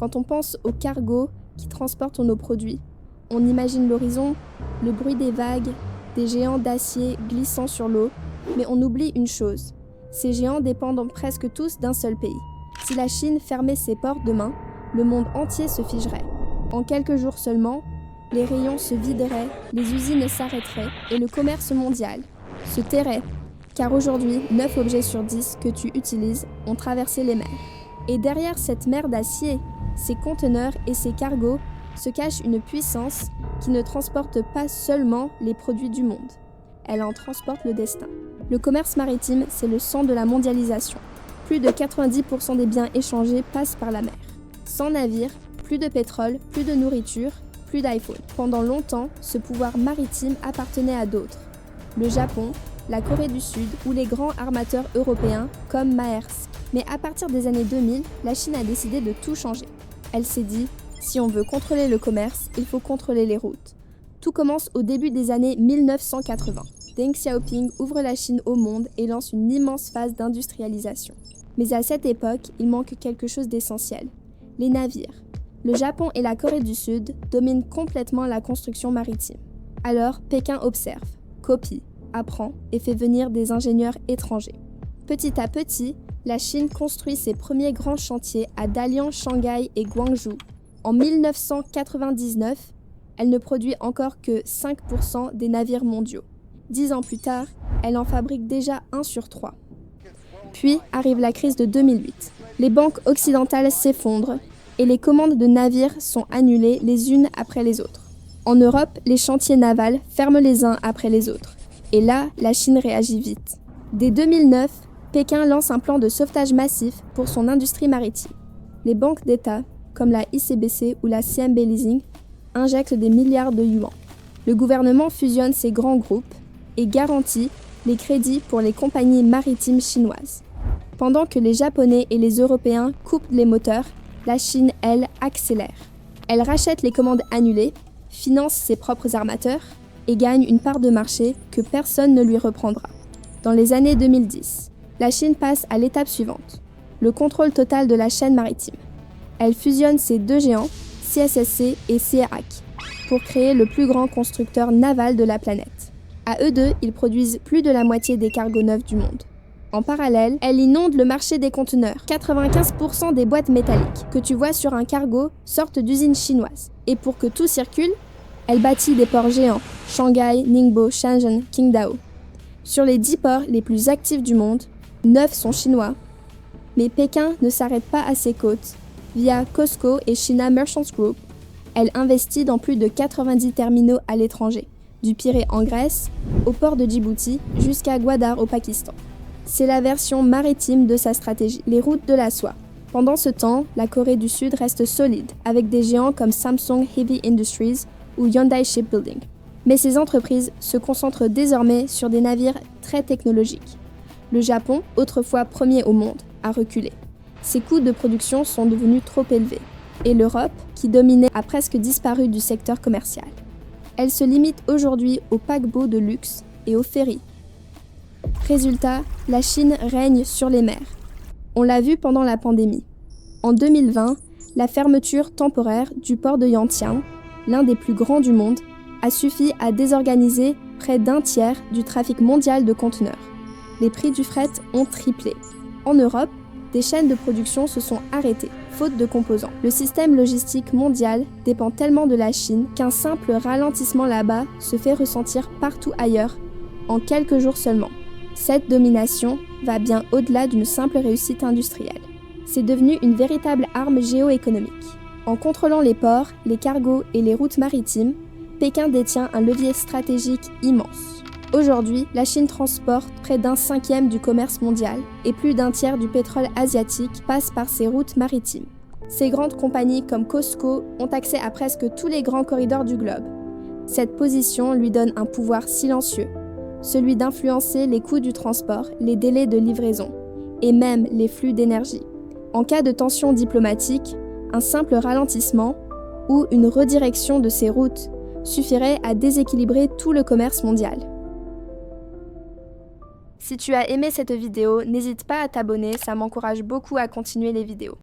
Quand on pense aux cargos qui transportent nos produits, on imagine l'horizon, le bruit des vagues, des géants d'acier glissant sur l'eau, mais on oublie une chose. Ces géants dépendent presque tous d'un seul pays. Si la Chine fermait ses ports demain, le monde entier se figerait. En quelques jours seulement, les rayons se videraient, les usines s'arrêteraient et le commerce mondial se tairait. Car aujourd'hui, 9 objets sur 10 que tu utilises ont traversé les mers. Et derrière cette mer d'acier, ces conteneurs et ces cargos se cache une puissance qui ne transporte pas seulement les produits du monde. Elle en transporte le destin. Le commerce maritime, c'est le sang de la mondialisation. Plus de 90% des biens échangés passent par la mer. Sans navire, plus de pétrole, plus de nourriture, plus d'iPhone. Pendant longtemps, ce pouvoir maritime appartenait à d'autres. Le Japon, la Corée du Sud ou les grands armateurs européens comme Maersk. Mais à partir des années 2000, la Chine a décidé de tout changer. Elle s'est dit, si on veut contrôler le commerce, il faut contrôler les routes. Tout commence au début des années 1980. Deng Xiaoping ouvre la Chine au monde et lance une immense phase d'industrialisation. Mais à cette époque, il manque quelque chose d'essentiel. Les navires. Le Japon et la Corée du Sud dominent complètement la construction maritime. Alors, Pékin observe, copie, apprend et fait venir des ingénieurs étrangers. Petit à petit, la Chine construit ses premiers grands chantiers à Dalian, Shanghai et Guangzhou. En 1999, elle ne produit encore que 5% des navires mondiaux. 10 ans plus tard, elle en fabrique déjà 1 sur 3. Puis arrive la crise de 2008. Les banques occidentales s'effondrent et les commandes de navires sont annulées les unes après les autres. En Europe, les chantiers navals ferment les uns après les autres. Et là, la Chine réagit vite. Dès 2009, Pékin lance un plan de sauvetage massif pour son industrie maritime. Les banques d'État, comme la ICBC ou la CMB Leasing, injectent des milliards de yuans. Le gouvernement fusionne ces grands groupes et garantit les crédits pour les compagnies maritimes chinoises. Pendant que les Japonais et les Européens coupent les moteurs, la Chine, elle, accélère. Elle rachète les commandes annulées, finance ses propres armateurs et gagne une part de marché que personne ne lui reprendra. Dans les années 2010, la Chine passe à l'étape suivante, le contrôle total de la chaîne maritime. Elle fusionne ces deux géants, CSSC et CRAC, pour créer le plus grand constructeur naval de la planète. À eux deux, ils produisent plus de la moitié des cargos neufs du monde. En parallèle, elle inonde le marché des conteneurs. 95% des boîtes métalliques que tu vois sur un cargo sortent d'usines chinoises. Et pour que tout circule, elle bâtit des ports géants, Shanghai, Ningbo, Shenzhen, Qingdao. Sur les 10 ports les plus actifs du monde, 9 sont chinois. Mais Pékin ne s'arrête pas à ses côtes. Via COSCO et China Merchants Group, elle investit dans plus de 90 terminaux à l'étranger, du Pirée en Grèce, au port de Djibouti jusqu'à Gwadar au Pakistan. C'est la version maritime de sa stratégie, les routes de la soie. Pendant ce temps, la Corée du Sud reste solide, avec des géants comme Samsung Heavy Industries ou Hyundai Shipbuilding. Mais ces entreprises se concentrent désormais sur des navires très technologiques. Le Japon, autrefois premier au monde, a reculé. Ses coûts de production sont devenus trop élevés. Et l'Europe, qui dominait, a presque disparu du secteur commercial. Elle se limite aujourd'hui aux paquebots de luxe et aux ferries. Résultat, la Chine règne sur les mers. On l'a vu pendant la pandémie. En 2020, la fermeture temporaire du port de Yantian, l'un des plus grands du monde, a suffi à désorganiser près d'un tiers du trafic mondial de conteneurs. Les prix du fret ont triplé. En Europe, des chaînes de production se sont arrêtées, faute de composants. Le système logistique mondial dépend tellement de la Chine qu'un simple ralentissement là-bas se fait ressentir partout ailleurs, en quelques jours seulement. Cette domination va bien au-delà d'une simple réussite industrielle. C'est devenu une véritable arme géoéconomique. En contrôlant les ports, les cargos et les routes maritimes, Pékin détient un levier stratégique immense. Aujourd'hui, la Chine transporte près d'un cinquième du commerce mondial et plus d'un tiers du pétrole asiatique passe par ses routes maritimes. Ces grandes compagnies comme COSCO ont accès à presque tous les grands corridors du globe. Cette position lui donne un pouvoir silencieux, celui d'influencer les coûts du transport, les délais de livraison et même les flux d'énergie. En cas de tension diplomatique, un simple ralentissement ou une redirection de ces routes suffirait à déséquilibrer tout le commerce mondial. Si tu as aimé cette vidéo, n'hésite pas à t'abonner, ça m'encourage beaucoup à continuer les vidéos.